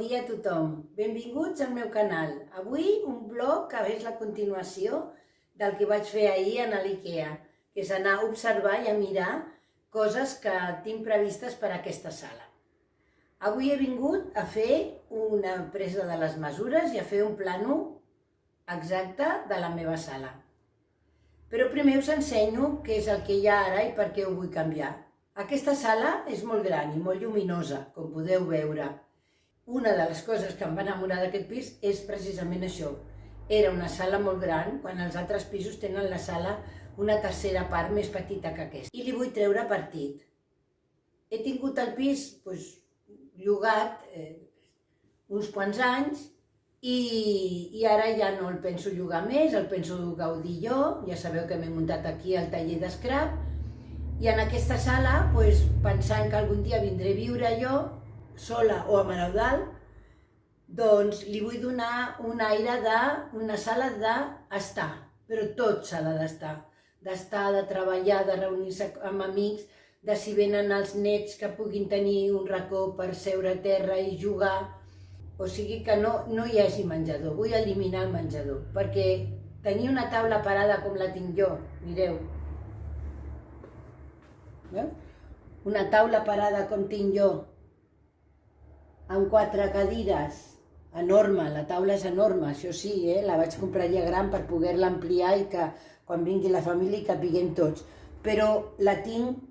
dia a tothom, benvinguts al meu canal. Avui un vlog que és la continuació del que vaig fer ahir a l'IKEA, que és anar a observar i a mirar coses que tinc previstes per a aquesta sala. Avui he vingut a fer una presa de les mesures i a fer un plano exacte de la meva sala. Però primer us ensenyo què és el que hi ha ara i per què ho vull canviar. Aquesta sala és molt gran i molt lluminosa, com podeu veure. Una de les coses que em va enamorar d'aquest pis és precisament això. Era una sala molt gran, quan els altres pisos tenen la sala una tercera part més petita que aquesta. I li vull treure partit. He tingut el pis llogat uns quants anys i ara ja no el penso llogar més, el penso gaudir jo. Ja sabeu que m'he muntat aquí al taller d'escrap i en aquesta sala, pensant que algun dia vindré a viure jo, sola o amb l'Eudald, doncs li vull donar un aire d'una sala d'estar, però tot sala d'estar, de treballar, de reunir-se amb amics, de si venen els nets que puguin tenir un racó per seure a terra i jugar, o sigui que no hi hagi menjador, vull eliminar el menjador, perquè tenir una taula parada com la tinc jo, mireu, una taula parada com tinc jo, amb 4 cadires, enorme, la taula és enorme, això sí, la vaig comprar ja gran per poder-la ampliar i que quan vingui la família hi capiguem tots, però la tinc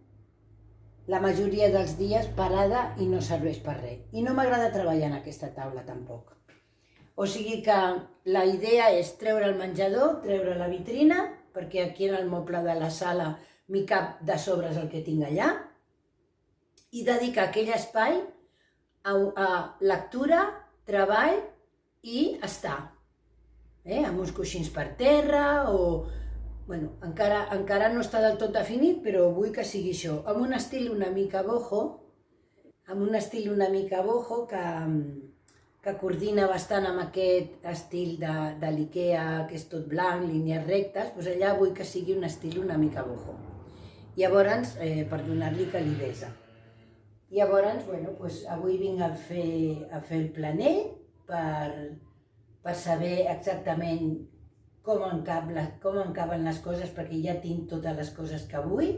la majoria dels dies parada i no serveix per res. I no m'agrada treballar en aquesta taula tampoc. O sigui que la idea és treure el menjador, treure la vitrina, perquè aquí en el moble de la sala m'hi cap de sobres el que tinc allà, i dedicar aquell espai a lectura, treball i estar, amb uns coixins per terra o... encara no està del tot definit, però vull que sigui això, amb un estil una mica boho, que coordina bastant amb aquest estil de l'IKEA, que és tot blanc, línies rectes, doncs allà vull que sigui un estil una mica boho. Llavors, per donar-li calidesa. Llavors, avui vinc a fer el planer per saber exactament com encaben les coses, perquè ja tinc totes les coses que vull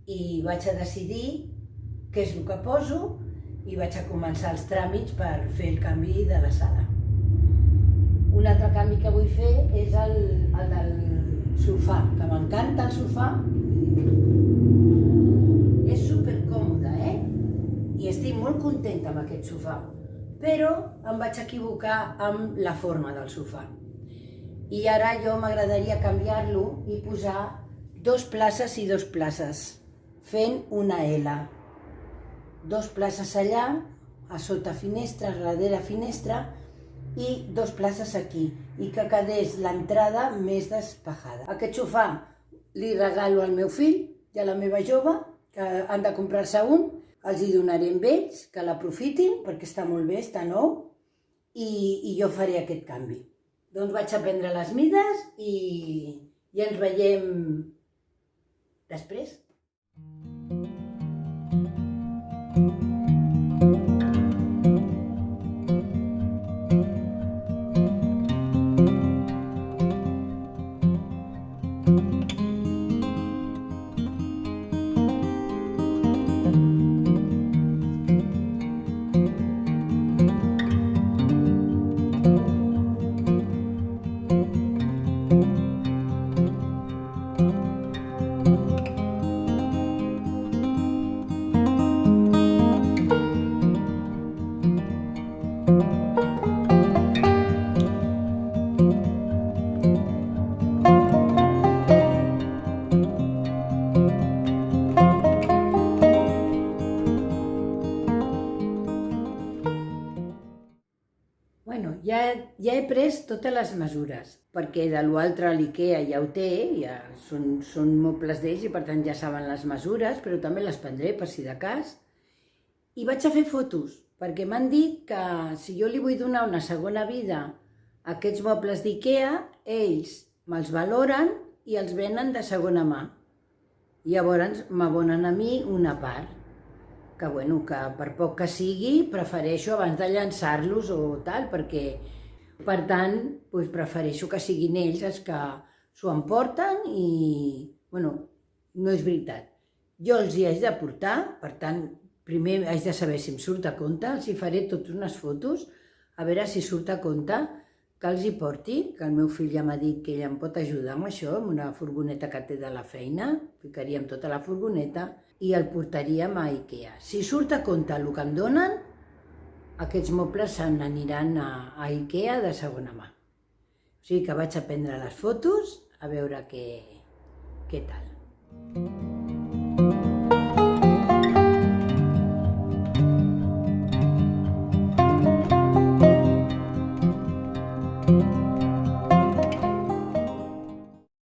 i vaig a decidir què és el que poso i vaig a començar els tràmits per fer el canvi de la sala. Un altre canvi que vull fer és el del sofà, que m'encanta el sofà. És supercòmode, i estic molt contenta amb aquest sofà, però em vaig equivocar amb la forma del sofà. I ara jo m'agradaria canviar-lo i posar 2 places i 2 places, fent una L. 2 places allà, a sota finestra, darrere finestra, i 2 places aquí, i que quedés l'entrada més despejada. Aquest sofà li regalo al meu fill i a la meva jove, que han de comprar-se un, els hi donaré amb ells, que l'aprofitin, perquè està molt bé, està nou, i jo faré aquest canvi. Doncs vaig a prendre les mides i ens veiem després. Ja he pres totes les mesures, perquè de l'altre l'IKEA ja ho té, són mobles d'ells i per tant ja saben les mesures, però també les prendré per si de cas. I vaig a fer fotos, perquè m'han dit que si jo li vull donar una segona vida a aquests mobles d'IKEA, ells me'ls valoren i els venen de segona mà. Llavors m'abonen a mi una part. bueno, que per poc que sigui, prefereixo abans de llançar-los o tal, perquè, per tant, doncs prefereixo que siguin ells els que s'ho emporten i, bueno, no és veritat. Jo els hi haig de portar, per tant, primer haig de saber si em surt a compte, els hi faré totes unes fotos, a veure si surt a compte que els hi porti, que el meu fill ja m'ha dit que ell em pot ajudar amb això, amb una furgoneta que té de la feina, ficaríem tota la furgoneta i el portaríem a Ikea. Si surt a compte el que em donen, aquests mobles se n'aniran a Ikea de segona mà. O sigui que vaig a prendre les fotos a veure què tal.